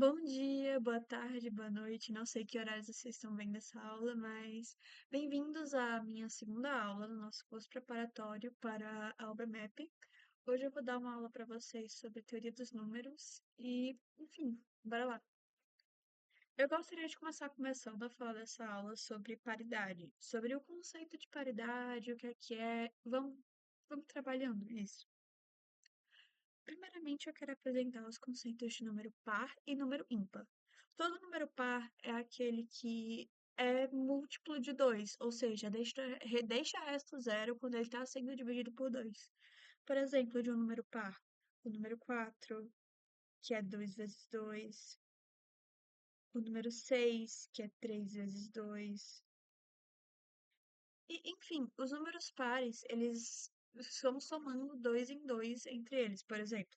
Bom dia, boa tarde, boa noite. Não sei que horários vocês estão vendo essa aula, mas bem-vindos à minha segunda aula no nosso curso preparatório para a obra MAP. Hoje eu vou dar uma aula para vocês sobre teoria dos números e, enfim, bora lá. Eu gostaria de começar começando a falar dessa aula sobre paridade, sobre o conceito de paridade, o que é que é. Vamos trabalhando isso. Primeiramente, eu quero apresentar os conceitos de número par e número ímpar. Todo número par é aquele que é múltiplo de 2, ou seja, deixa resto zero quando ele está sendo dividido por 2. Por exemplo, de um número par, o número 4, que é 2 vezes 2, o número 6, que é 3 vezes 2. E, enfim, os números pares, eles estão somando 2 em 2 entre eles. Por exemplo,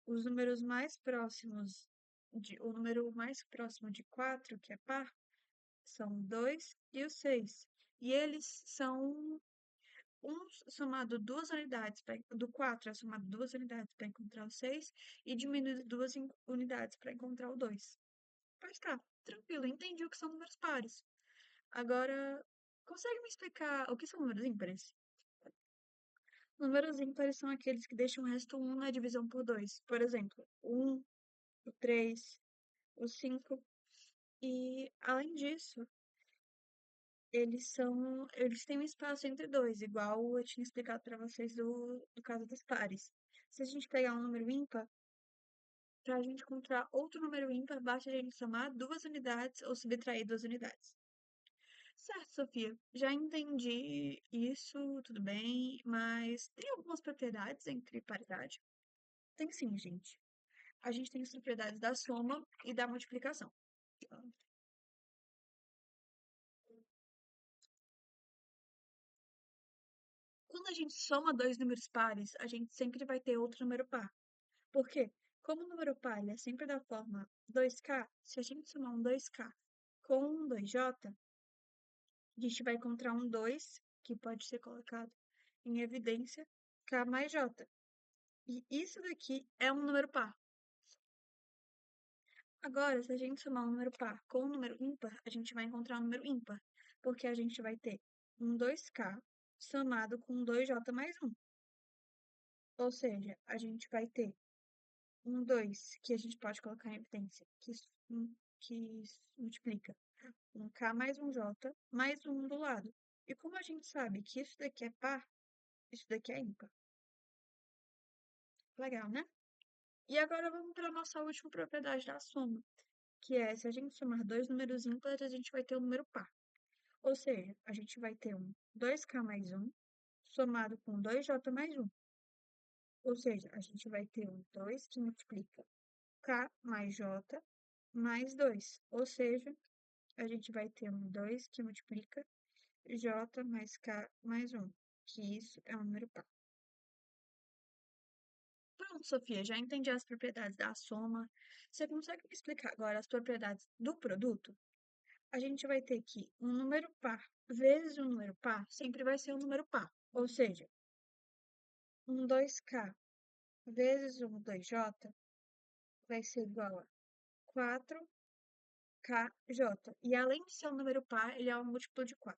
os números mais próximos o número mais próximo de 4, que é par, são 2 e o 6. E eles são somado duas unidades, do 4 é somado duas unidades para encontrar o 6 e diminuído duas unidades para encontrar o 2. Pois tá, tranquilo, entendi o que são números pares. Agora, consegue me explicar o que são números ímpares? Números ímpares são aqueles que deixam o resto um na divisão por 2. Por exemplo, o 1, o 3, o 5. E, além disso, eles têm um espaço entre dois, igual eu tinha explicado para vocês do caso dos pares. Se a gente pegar um número ímpar, para a gente encontrar outro número ímpar, basta a gente somar duas unidades ou subtrair duas unidades. Certo, Sofia, já entendi isso, tudo bem, mas tem algumas propriedades entre paridade? Tem sim, gente. A gente tem as propriedades da soma e da multiplicação. Quando a gente soma dois números pares, a gente sempre vai ter outro número par. Por quê? Como o número par ele é sempre da forma 2k, se a gente somar um 2k com um 2j, a gente vai encontrar um 2, que pode ser colocado em evidência, k mais j. E isso daqui é um número par. Agora, se a gente somar um número par com um número ímpar, a gente vai encontrar um número ímpar, porque a gente vai ter um 2k somado com um 2j mais um. Ou seja, a gente vai ter um 2 que a gente pode colocar em evidência, que multiplica um K mais um J mais um do lado. E como a gente sabe que isso daqui é par, isso daqui é ímpar. Legal, né? E agora vamos para a nossa última propriedade da soma, que é se a gente somar dois números ímpares, a gente vai ter um número par. Ou seja, a gente vai ter um 2K mais um somado com 2J mais um. Ou seja, a gente vai ter um 2 que multiplica K mais J mais 2. Ou seja, a gente vai ter um 2 que multiplica J mais K mais um, que isso é um número par. Pronto, Sofia, já entendi as propriedades da soma. Você consegue me explicar agora as propriedades do produto? A gente vai ter que um número par vezes um número par sempre vai ser um número par. Ou seja, um 2K vezes um 2J vai ser igual a 4KJ. E além de ser um número par, ele é um múltiplo de 4.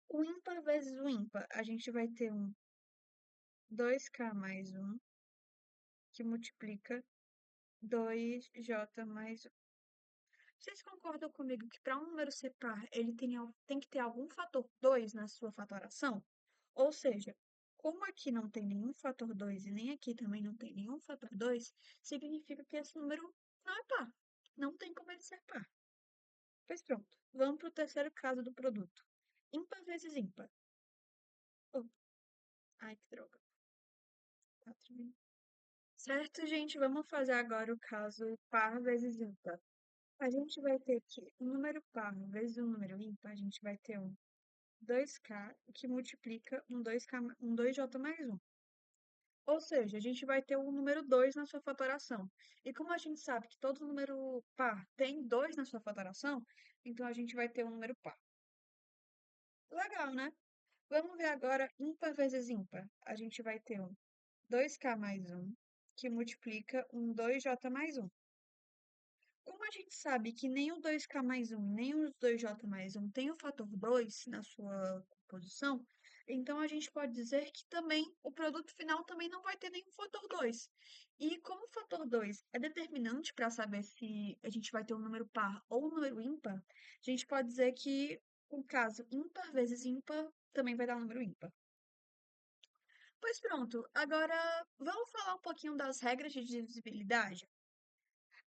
O ímpar vezes o ímpar, a gente vai ter um 2K mais um que multiplica 2J mais um. Vocês concordam comigo que para um número ser par, ele tem que ter algum fator 2 na sua fatoração? Ou seja, como aqui não tem nenhum fator 2 e nem aqui também não tem nenhum fator 2, significa que esse número não é par. Não tem como ele ser par. Pois pronto, vamos para o terceiro caso do produto. Ímpar vezes ímpar. Oh, ai, que droga. 4. Certo, gente, vamos fazer agora o caso par vezes ímpar. A gente vai ter que um número par vezes um número ímpar, a gente vai ter um 2k que multiplica um 2k, um 2j mais um. Ou seja, a gente vai ter o número 2 na sua fatoração. E como a gente sabe que todo número par tem 2 na sua fatoração, então a gente vai ter um número par. Legal, né? Vamos ver agora ímpar vezes ímpar. A gente vai ter um 2k mais um que multiplica um 2j mais um. Como a gente sabe que nem o 2k mais um nem os 2j mais um tem o fator 2 na sua composição, então a gente pode dizer que também o produto final também não vai ter nenhum fator 2. E como o fator 2 é determinante para saber se a gente vai ter um número par ou um número ímpar, a gente pode dizer que o caso ímpar vezes ímpar também vai dar um número ímpar. Pois pronto, agora vamos falar um pouquinho das regras de divisibilidade?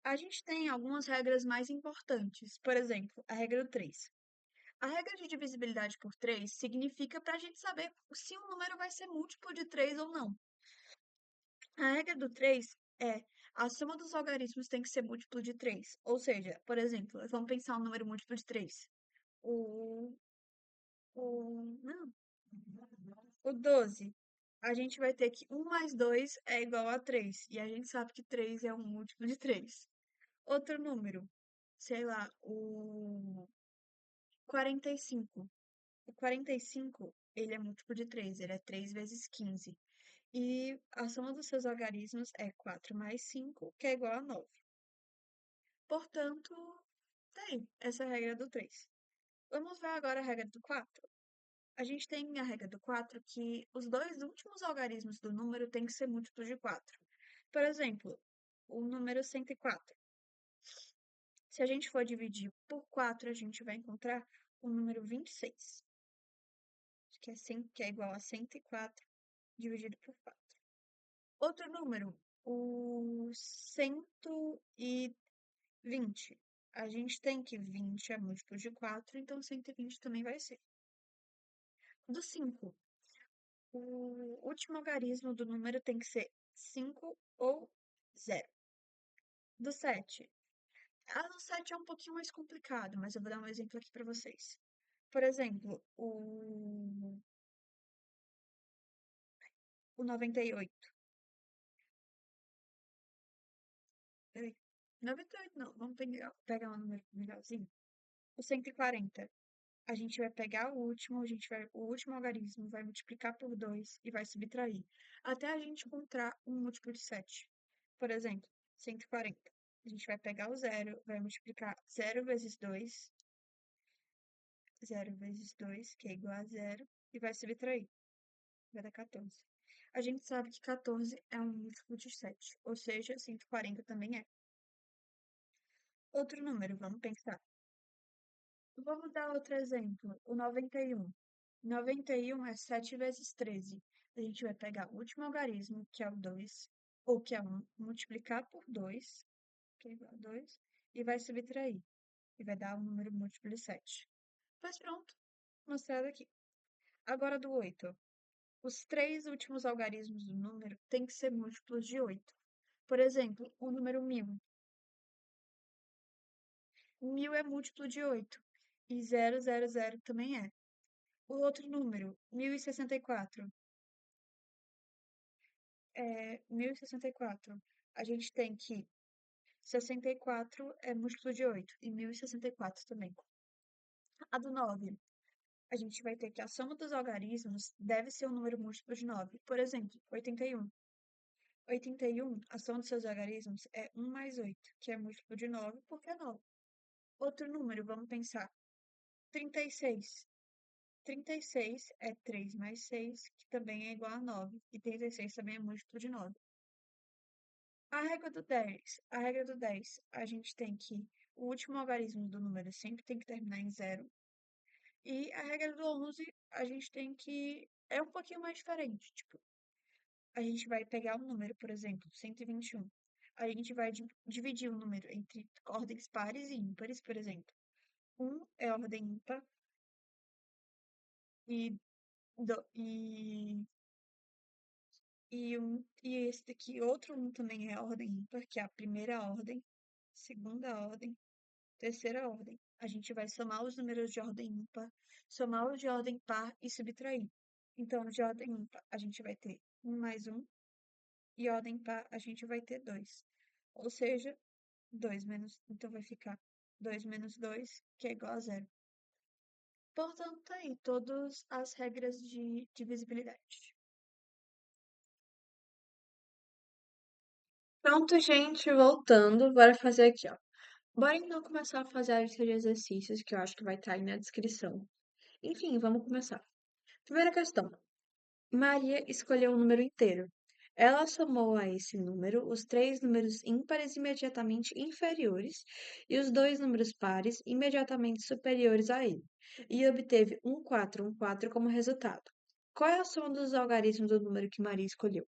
A gente tem algumas regras mais importantes. Por exemplo, a regra do 3. A regra de divisibilidade por 3 significa para a gente saber se um número vai ser múltiplo de 3 ou não. A regra do 3 é a soma dos algarismos tem que ser múltiplo de 3. Ou seja, por exemplo, vamos pensar um número múltiplo de 3. O, não, o 12. A gente vai ter que 1 mais 2 é igual a 3. E a gente sabe que 3 é um múltiplo de 3. Outro número, sei lá, o 45. O 45, ele é múltiplo de 3, ele é 3 vezes 15. E a soma dos seus algarismos é 4 mais 5, que é igual a 9. Portanto, tá aí, essa é a regra do 3. Vamos ver agora a regra do 4. A gente tem a regra do 4 que os dois últimos algarismos do número têm que ser múltiplos de 4. Por exemplo, o número 104. Se a gente for dividir por 4, a gente vai encontrar o número 26, que é igual a 104 dividido por 4. Outro número, o 120. A gente tem que 20 é múltiplo de 4, então 120 também vai ser. Do 5, o último algarismo do número tem que ser 5 ou 0. Do 7, do 7 é um pouquinho mais complicado, mas eu vou dar um exemplo aqui para vocês. Por exemplo, o 98. Peraí. 98 não, vamos pegar um número melhorzinho. O 140. A gente vai pegar o último algarismo, vai multiplicar por 2 e vai subtrair. Até a gente encontrar um múltiplo de 7. Por exemplo, 140. A gente vai pegar o zero, vai multiplicar 0 vezes 2, que é igual a zero, e vai subtrair. Vai dar 14. A gente sabe que 14 é um múltiplo de 7, ou seja, 140 também é. Outro número, vamos pensar. Vamos dar outro exemplo, o 91. 91 é 7 vezes 13. A gente vai pegar o último algarismo, que é o 2, ou que é 1, multiplicar por 2, que é igual a 2, e vai subtrair. E vai dar um número múltiplo de 7. Pois pronto, mostrado aqui. Agora do 8. Os três últimos algarismos do número têm que ser múltiplos de 8. Por exemplo, o número 1000. 1000 é múltiplo de 8. E 000 também é. O outro número, 1064. 1064. A gente tem que 64 é múltiplo de 8 e 1064 também. A do 9, a gente vai ter que a soma dos algarismos deve ser um número múltiplo de 9. Por exemplo, 81. 81, a soma dos seus algarismos é 1 mais 8, que é múltiplo de 9, porque é 9. Outro número, vamos pensar. 36. 36 é 3 mais 6, que também é igual a 9. E 36 também é múltiplo de 9. A regra do 10. A regra do 10, a gente tem que o último algarismo do número sempre tem que terminar em zero. E a regra do 11, a gente tem que é um pouquinho mais diferente. Tipo, a gente vai pegar um número, por exemplo, 121. A gente vai dividir o número entre ordens pares e ímpares, por exemplo. 1 é ordem ímpar e, do, e esse daqui, outro 1 também é ordem ímpar, que é a primeira ordem, segunda ordem, terceira ordem. A gente vai somar os números de ordem ímpar, somar os de ordem par e subtrair. Então, de ordem ímpar, a gente vai ter 1 mais 1, e ordem par, a gente vai ter 2. Ou seja, 2 menos, então vai ficar 2 menos 2, que é igual a zero. Portanto, tá aí todas as regras de divisibilidade. Pronto, gente, voltando, bora fazer aqui, ó. Bora então começar a fazer a lista de exercícios que eu acho que vai estar aí na descrição. Enfim, vamos começar. Primeira questão. Maria escolheu um número inteiro. Ela somou a esse número os três números ímpares imediatamente inferiores e os dois números pares imediatamente superiores a ele, e obteve um 4 como resultado. Qual é a soma dos algarismos do número que Maria escolheu?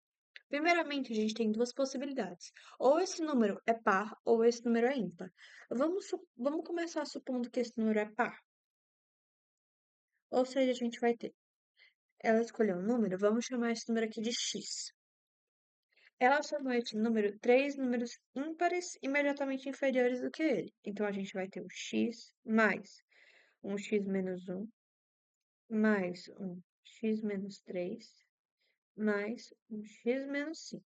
Primeiramente, a gente tem duas possibilidades. Ou esse número é par, ou esse número é ímpar. Vamos começar supondo que esse número é par. Ou seja, a gente vai ter. Ela escolheu um número, vamos chamar esse número aqui de x. Ela somou esse número três números ímpares imediatamente inferiores do que ele. Então, a gente vai ter o x mais um x menos um mais um x menos 3 mais um x menos 5.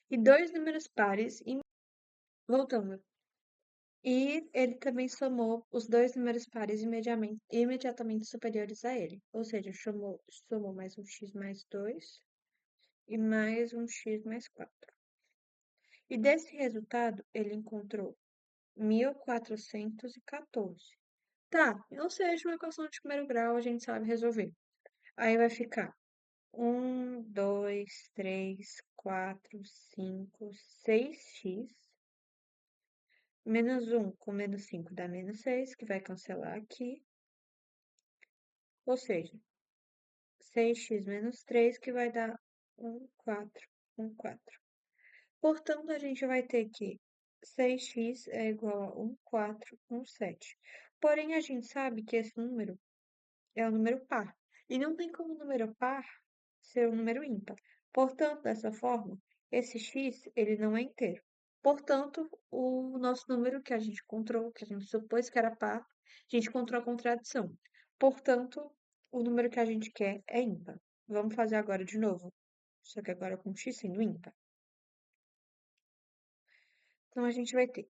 E dois números pares. Voltando. E ele também somou os dois números pares imediatamente superiores a ele. Ou seja, somou mais um x mais 2 e mais um x mais 4. E desse resultado, ele encontrou 1414. Tá, ou seja, uma equação de primeiro grau a gente sabe resolver. Aí vai ficar 2, 3, 4, 5, 6x menos um com menos 5 dá menos 6, que vai cancelar aqui. Ou seja, 6x menos 3, que vai dar 1,4. 1,4. Portanto, a gente vai ter que 6x é igual a 1,417. Porém, a gente sabe que esse número é um número par. E não tem como o número par ser um número ímpar. Portanto, dessa forma, esse x ele não é inteiro. Portanto, o nosso número que a gente encontrou, que a gente supôs que era par, a gente encontrou a contradição. Portanto, o número que a gente quer é ímpar. Vamos fazer agora de novo, só que agora com x sendo ímpar. Então, a gente vai ter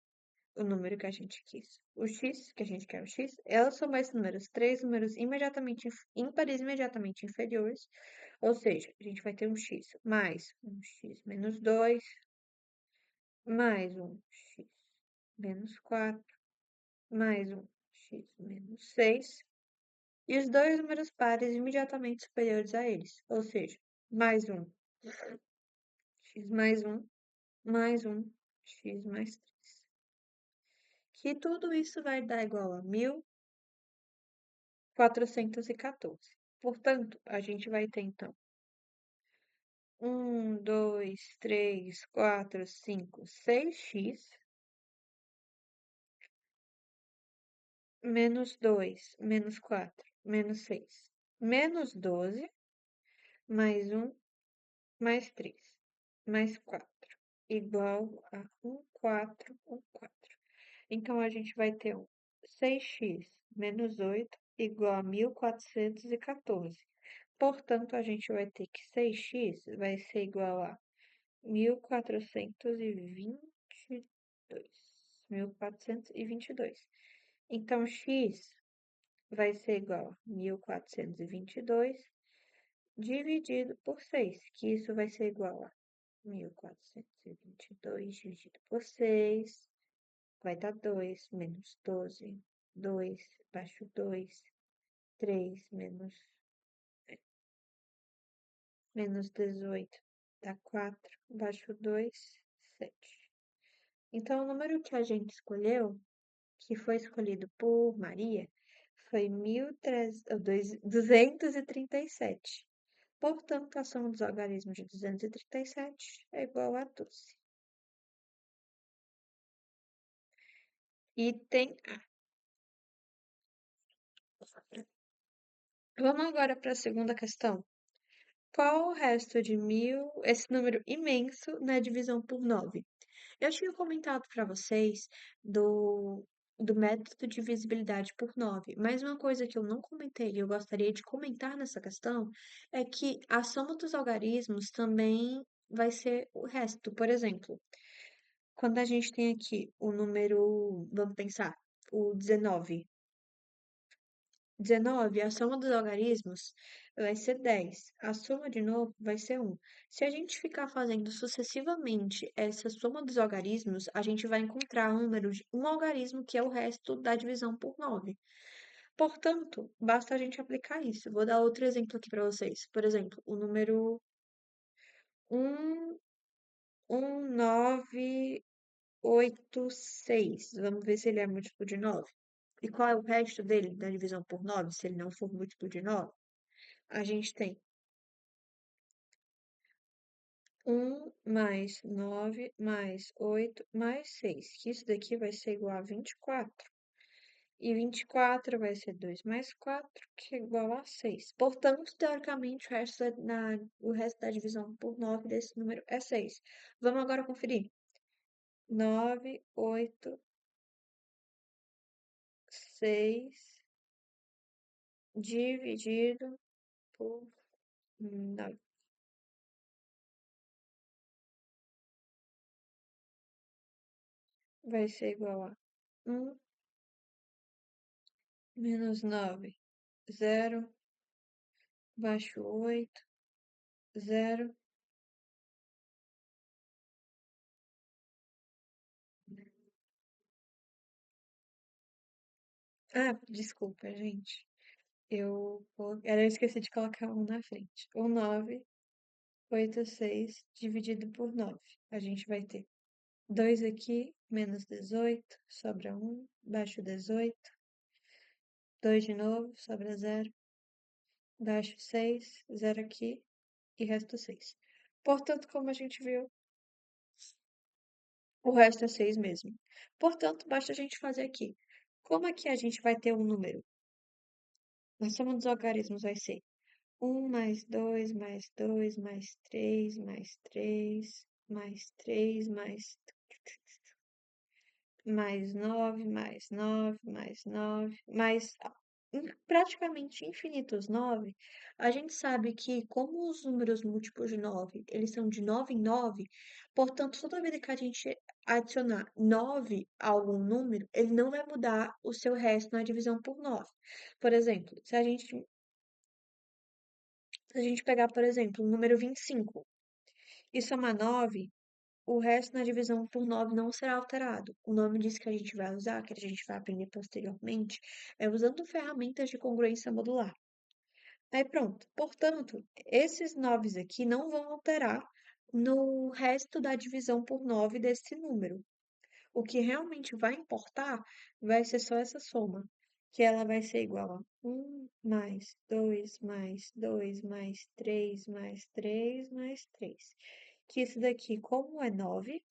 o número que a gente quis. O x, que a gente quer o x, ela soma esses números, três números ímpares imediatamente inferiores, ou seja, a gente vai ter um x mais um x menos 2 mais um x menos 4 mais um x menos 6 e os dois números pares imediatamente superiores a eles, ou seja, mais um x mais um x mais 3. Que tudo isso vai dar igual a 1414. Portanto, a gente vai ter então 2, 3, 4, 5, 6x menos 2, menos 4, menos 6, menos 12, mais um mais 3, mais 4, igual a 1,414. Então, a gente vai ter 6x menos 8 igual a 1414. Portanto, a gente vai ter que 6x vai ser igual a 1422. 1422. Então, x vai ser igual a 1422 dividido por 6, que isso vai ser igual a 1422 dividido por 6, vai dar 2, menos 12, 2, baixo 2, 3, menos 18, dá 4, baixo 2, 7. Então, o número que a gente escolheu, que foi escolhido por Maria, foi 237. Portanto, a soma dos algarismos de 237 é igual a 12. Item A. Vamos agora para a segunda questão. Qual o resto de 1000, esse número imenso, na divisão por 9? Eu tinha comentado para vocês do método de divisibilidade por 9, mas uma coisa que eu não comentei e eu gostaria de comentar nessa questão é que a soma dos algarismos também vai ser o resto. Por exemplo, quando a gente tem aqui o número, vamos pensar, o 19. 19, a soma dos algarismos vai ser 10. A soma de novo vai ser 1. Se a gente ficar fazendo sucessivamente essa soma dos algarismos, a gente vai encontrar um número de um algarismo que é o resto da divisão por 9. Portanto, basta a gente aplicar isso. Vou dar outro exemplo aqui para vocês. Por exemplo, o número 1, 1986. Vamos ver se ele é múltiplo de 9. E qual é o resto dele da divisão por 9, se ele não for múltiplo de 9? A gente tem 1 mais 9 mais 8 mais 6, que isso daqui vai ser igual a 24. E 24 vai ser 2 mais 4, que é igual a 6. Portanto, teoricamente, o resto da divisão por 9 desse número é 6. Vamos agora conferir. 9, 8, 6 dividido por 9. Vai ser igual a 1 menos 9, 0, baixo 8, 0. Ah, desculpa, gente. Eu esqueci de colocar um na frente. O 986 dividido por 9. A gente vai ter 2 aqui, menos 18, sobra 1, baixo 18. 2 de novo, sobra 0, baixo 6, 0 aqui e resto 6. Portanto, como a gente viu, o resto é 6 mesmo. Portanto, basta a gente fazer aqui. Como aqui a gente vai ter um número? A soma dos algarismos vai ser 1 mais 2 mais 2 mais 3 mais 3 mais 9 mais praticamente infinitos 9. A gente sabe que como os números múltiplos de 9 eles são de 9 em 9, portanto, toda vez que a gente adicionar 9 a algum número, ele não vai mudar o seu resto na divisão por 9. Por exemplo, se a gente pegar, por exemplo, o número 25 e somar 9, o resto na divisão por 9 não será alterado. O nome disso que a gente vai usar, que a gente vai aprender posteriormente, é usando ferramentas de congruência modular. Aí pronto. Portanto, esses 9 aqui não vão alterar no resto da divisão por 9 desse número. O que realmente vai importar vai ser só essa soma, que ela vai ser igual a 1 mais 2 mais 2 mais 3 mais 3 mais 3. Que isso daqui, como é 9,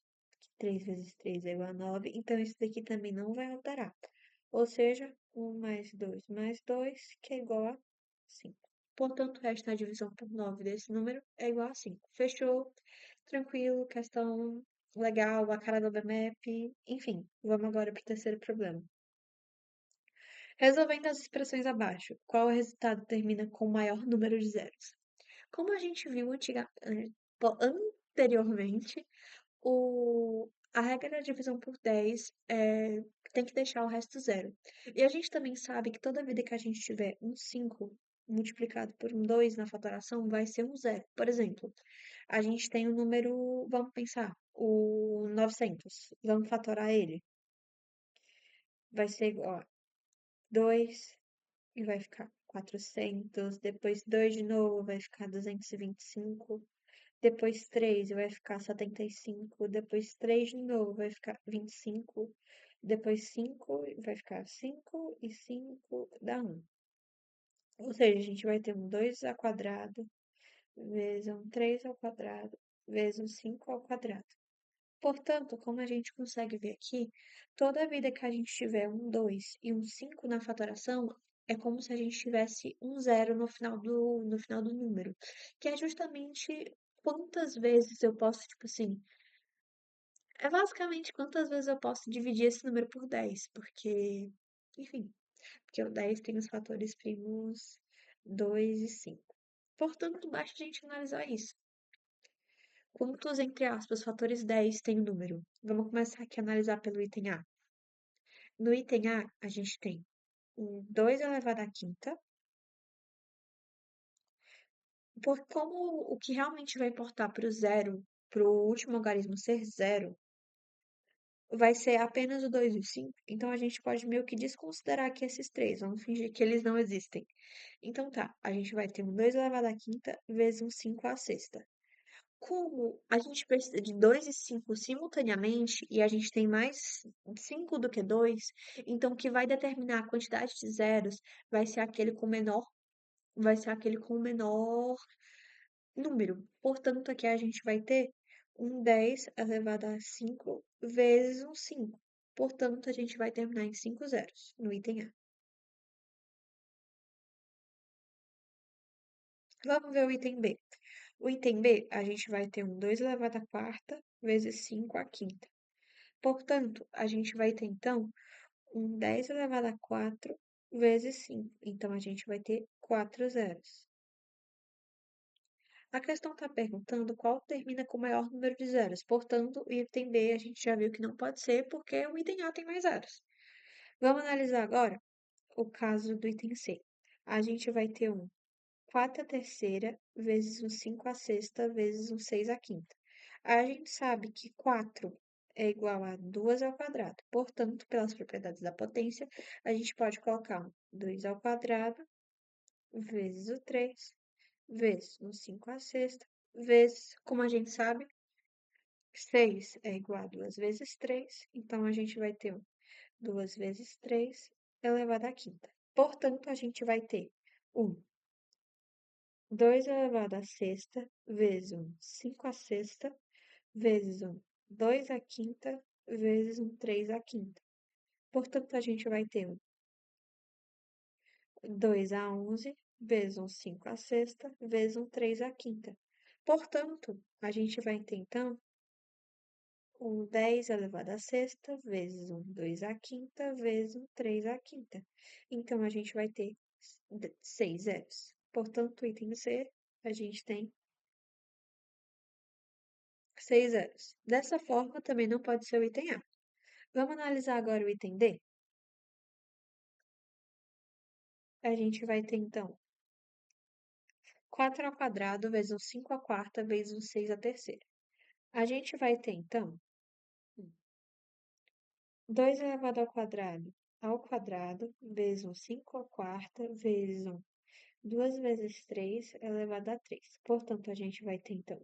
3 vezes 3 é igual a 9, então isso daqui também não vai alterar. Ou seja, 1 mais 2 mais 2, que é igual a 5. Portanto, o resto da divisão por 9 desse número é igual a 5. Fechou? Tranquilo, questão legal, a cara do BMAP. Enfim, vamos agora para o terceiro problema. Resolvendo as expressões abaixo, qual o resultado termina com o maior número de zeros? Como a gente viu anteriormente, a regra da divisão por 10 tem que deixar o resto zero. E a gente também sabe que toda vida que a gente tiver um 5 multiplicado por um 2 na fatoração, vai ser um zero. Por exemplo, a gente tem o número, vamos pensar, o 900. Vamos fatorar ele. Vai ser igual a 2 e vai ficar 400. Depois 2 de novo vai ficar 225. Depois 3 vai ficar 75. Depois 3 de novo vai ficar 25. Depois 5 vai ficar 5 e 5 dá 1. Ou seja, a gente vai ter um 2 ao quadrado vezes um 3 ao quadrado vezes um 5 ao quadrado. Portanto, como a gente consegue ver aqui, toda vida que a gente tiver um 2 e um 5 na fatoração, é como se a gente tivesse um zero no final do número. Que é justamente quantas vezes eu posso, tipo assim, é basicamente quantas vezes eu posso dividir esse número por 10, porque, enfim, porque o 10 tem os fatores primos 2 e 5. Portanto, basta a gente analisar isso. Quantos, entre aspas, fatores 10 tem o número? Vamos começar aqui a analisar pelo item A. No item A, a gente tem um 2 elevado à quinta, porque como o que realmente vai importar para o zero, para o último algarismo ser zero, vai ser apenas o 2 e o 5. Então a gente pode meio que desconsiderar aqui esses três, vamos fingir que eles não existem. Então tá, a gente vai ter um 2 elevado à quinta vezes um 5 à sexta. Como a gente precisa de 2 e 5 simultaneamente e a gente tem mais 5 do que 2, então o que vai determinar a quantidade de zeros vai ser aquele com menor, vai ser aquele com menor número. Portanto, aqui a gente vai ter um 10 elevado a 5 vezes um 5. Portanto, a gente vai terminar em 5 zeros no item A. Vamos ver o item B. O item B, a gente vai ter um 2 elevado à quarta vezes 5 à quinta. Portanto, a gente vai ter, então, um 10 elevado a 4 vezes 5. Então, a gente vai ter 4 zeros. A questão está perguntando qual termina com o maior número de zeros. Portanto, o item B a gente já viu que não pode ser porque o item A tem mais zeros. Vamos analisar agora o caso do item C. A gente vai ter um 4 à terceira vezes um 5 à sexta vezes um 6 à quinta. A gente sabe que 4 é igual a 2 ao quadrado. Portanto, pelas propriedades da potência, a gente pode colocar um 2 ao quadrado vezes o 3 vezes um 5 à sexta vezes, como a gente sabe, 6 é igual a 2 vezes 3. Então, a gente vai ter um 2 vezes 3 elevado à quinta. Portanto, a gente vai ter um 2 elevado à sexta vezes um 5 à sexta vezes um 2 à quinta vezes um 3 à quinta. Portanto, a gente vai ter um 2 a 11 vezes um 5 à sexta vezes um 3 à quinta. Portanto, a gente vai ter, então, um 10 elevado à sexta vezes um 2 à quinta vezes um 3 à quinta. Então, a gente vai ter 6 zeros. Portanto, o item C, a gente tem 6 zeros. Dessa forma, também não pode ser o item A. Vamos analisar agora o item D? A gente vai ter, então, 4 ao quadrado vezes um 5 à quarta vezes um 6 à terceira. A gente vai ter, então, 2 elevado ao quadrado vezes um 5 à quarta vezes um 2 vezes 3 elevado a 3. Portanto, a gente vai ter, então,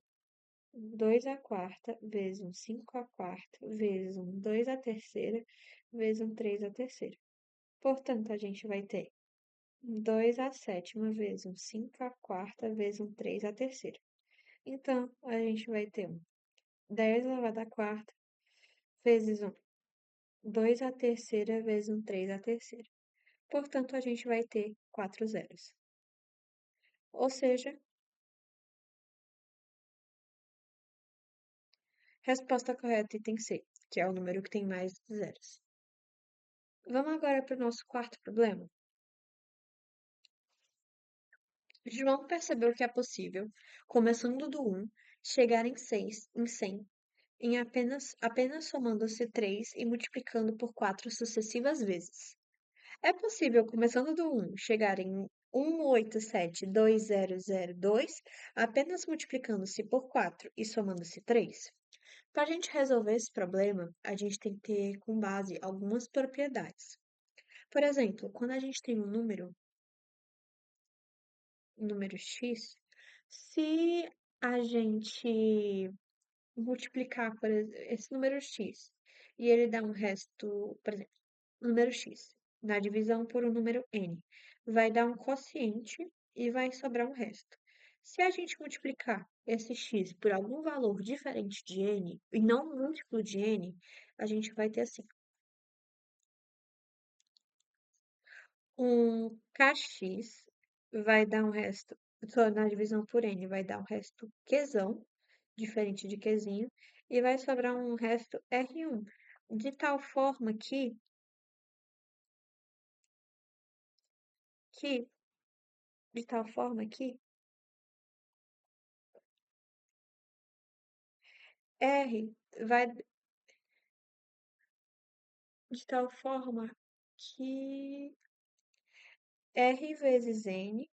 2 à quarta vezes um 5 à quarta vezes um 2 à terceira vezes um 3 à terceira. Portanto, a gente vai ter 2 à sétima vezes um 5 à quarta vezes um 3 à terceira. Então, a gente vai ter um 10 elevado à quarta vezes um 2 à terceira vezes um 3 à terceira. Portanto, a gente vai ter 4 zeros. Ou seja, resposta correta item C, que é o número que tem mais zeros. Vamos agora para o nosso quarto problema. João percebeu que é possível, começando do 1, chegar em 6, em 100, em apenas somando-se 3 e multiplicando por 4 sucessivas vezes. É possível, começando do 1, chegar em 1872002 apenas multiplicando-se por 4 e somando-se 3? Para a gente resolver esse problema, a gente tem que ter com base algumas propriedades. Por exemplo, quando a gente tem um número x, se a gente multiplicar por esse número x e ele dá um resto, por exemplo, número x na divisão por um número n, vai dar um quociente e vai sobrar um resto. Se a gente multiplicar esse x por algum valor diferente de n e não um múltiplo de n, a gente vai ter assim, um kx vai dar um resto, só na divisão por n vai dar um resto qzão, diferente de qzinho, e vai sobrar um resto R1, de tal forma que, de tal forma que R vai, de tal forma que R vezes N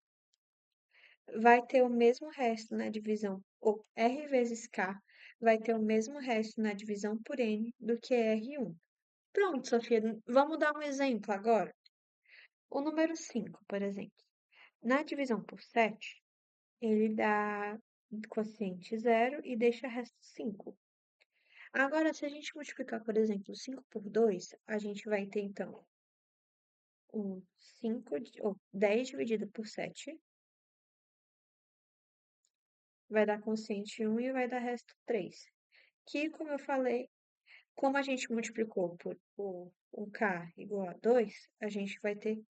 vai ter o mesmo resto na divisão, ou R vezes K vai ter o mesmo resto na divisão por N do que R1. Pronto, Sofia, vamos dar um exemplo agora. O número 5, por exemplo. Na divisão por 7, ele dá quociente zero e deixa resto 5. Agora, se a gente multiplicar, por exemplo, 5 por 2, a gente vai ter, então, um 5, ou 10 dividido por 7, vai dar quociente um e vai dar resto 3. Que, como eu falei, como a gente multiplicou por um k igual a 2, a gente vai ter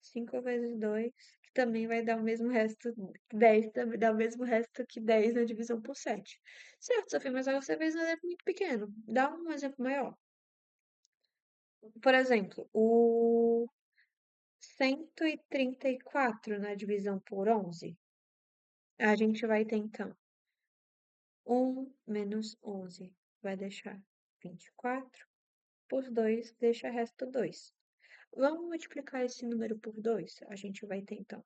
5 vezes 2, que também vai dar o mesmo resto, 10 também dá o mesmo resto que 10 na divisão por 7. Certo, Sofia, mas agora você fez um exemplo muito pequeno. Dá um exemplo maior. Por exemplo, o 134 na divisão por 11, a gente vai ter então 1 menos 11 vai deixar 24, por 2 deixa resto 2. Vamos multiplicar esse número por 2, a gente vai ter então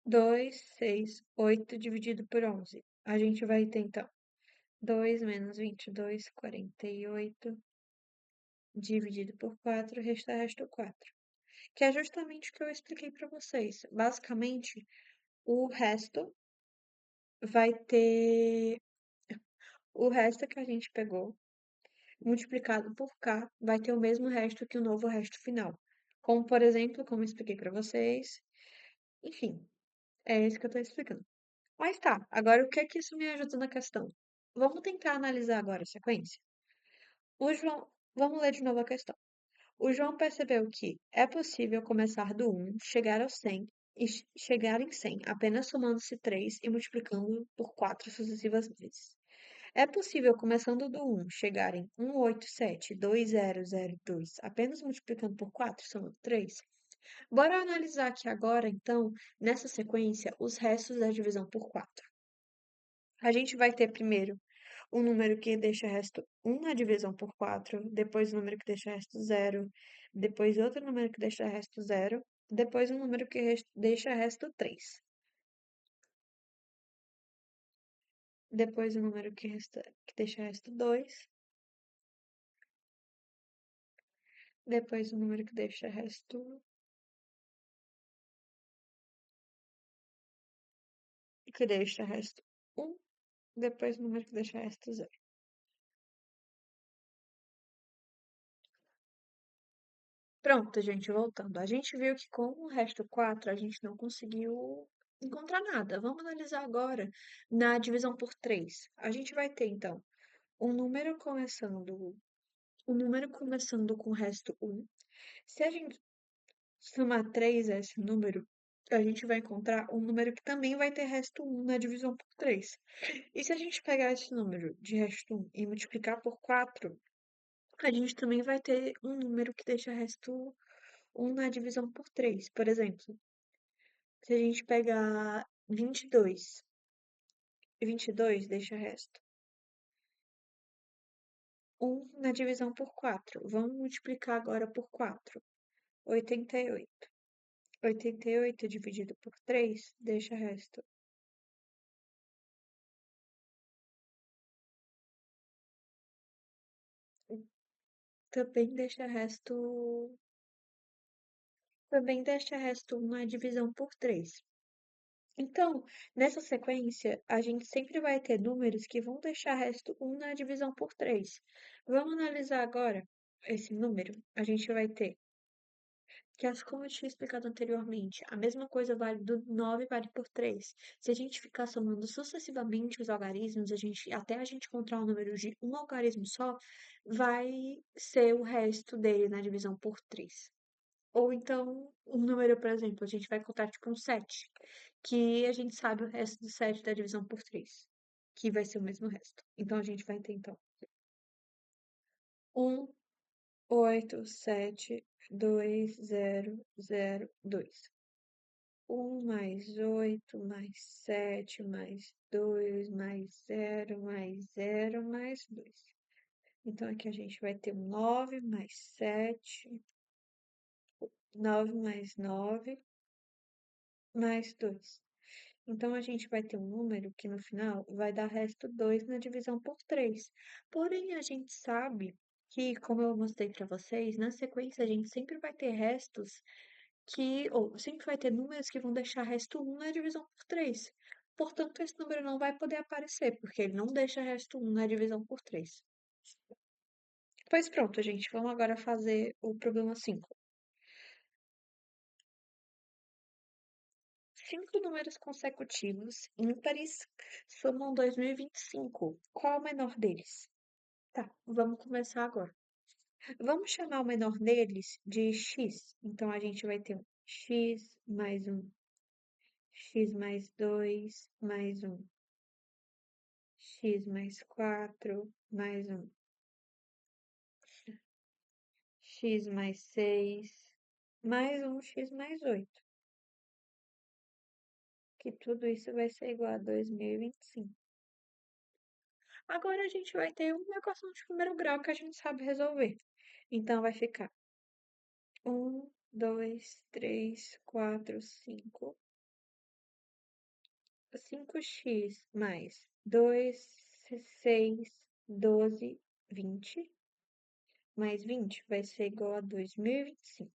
2, 6, 8 dividido por 11. A gente vai ter então 2 menos 22, 48 dividido por 4, resta resto 4. Que é justamente o que eu expliquei para vocês. Basicamente, o resto vai ter o resto que a gente pegou multiplicado por k vai ter o mesmo resto que o novo resto final. Como, por exemplo, como eu expliquei para vocês. Enfim, é isso que eu estou explicando. Mas tá, agora o que é que isso me ajuda na questão? Vamos tentar analisar agora a sequência. O João, vamos ler de novo a questão. O João percebeu que é possível começar do 1, chegar ao 100 e chegar em 100 apenas somando-se 3 e multiplicando por 4 sucessivas vezes. É possível, começando do 1, chegar em 1872002 apenas multiplicando por 4, somando 3? Bora analisar aqui agora, então, nessa sequência, os restos da divisão por 4. A gente vai ter primeiro um número que deixa resto 1 na divisão por 4, depois um número que deixa resto 0, depois outro número que deixa resto 0, depois um número que deixa resto 3. Depois um número que deixa resto 2, depois um número que deixa resto um, depois um número que deixa resto 0. Pronto, gente, voltando. A gente viu que com o resto 4 a gente não conseguiu encontrar nada. Vamos analisar agora na divisão por 3. A gente vai ter, então, um número começando com o resto um. Se a gente somar 3 a esse número, a gente vai encontrar um número que também vai ter resto um na divisão por 3. E se a gente pegar esse número de resto um e multiplicar por 4, a gente também vai ter um número que deixa resto um na divisão por 3. Por exemplo, se a gente pegar 22, e 22 deixa resto um na divisão por 4. Vamos multiplicar agora por 4. 88. 88 dividido por 3 deixa resto. Também deixa resto. Também deixa resto 1 na divisão por 3. Então, nessa sequência, a gente sempre vai ter números que vão deixar resto um na divisão por 3. Vamos analisar agora esse número. A gente vai ter que, como eu tinha explicado anteriormente, a mesma coisa vale do 9 vale por 3. Se a gente ficar somando sucessivamente os algarismos, até a gente encontrar um número de um algarismo só, vai ser o resto dele na divisão por 3. Ou então, um número, por exemplo, a gente vai contar tipo um 7, que a gente sabe o resto do 7 da divisão por 3, que vai ser o mesmo resto. Então, a gente vai ter, então, 1, 8, 7, 2, 0, 0, 2. 1 mais 8 mais 7 mais 2 mais 0 mais 0 mais 2. Então, aqui a gente vai ter um 9 mais 7 9 mais 9 mais 2. Então, a gente vai ter um número que no final vai dar resto 2 na divisão por 3. Porém, a gente sabe que, como eu mostrei para vocês, na sequência a gente sempre vai ter restos ou sempre vai ter números que vão deixar resto 1 na divisão por 3. Portanto, esse número não vai poder aparecer, porque ele não deixa resto 1 na divisão por 3. Pois pronto, gente, vamos agora fazer o problema 5. 5 números consecutivos ímpares somam 2025. Qual é o menor deles? Tá, vamos começar agora. Vamos chamar o menor deles de x. Então, a gente vai ter um x mais um, x mais 2 mais um, x mais 4 mais um, x mais 6 mais um x mais 8. Que tudo isso vai ser igual a 2025. Agora a gente vai ter uma equação de primeiro grau que a gente sabe resolver. Então, vai ficar 1, 2, 3, 4, 5. 5x mais 2, 6, 12, 20. Mais 20 vai ser igual a 2025.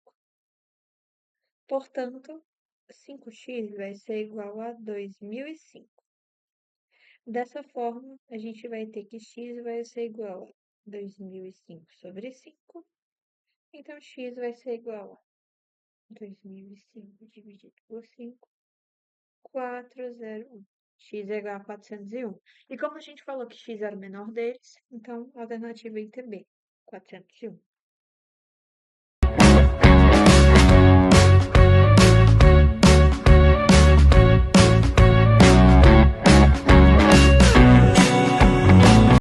Portanto, 5x vai ser igual a 2005. Dessa forma, a gente vai ter que x vai ser igual a 2005 sobre 5. Então, x vai ser igual a 2005 dividido por 5, 401. X é igual a 401. E como a gente falou que x era o menor deles, então a alternativa é item B, 401.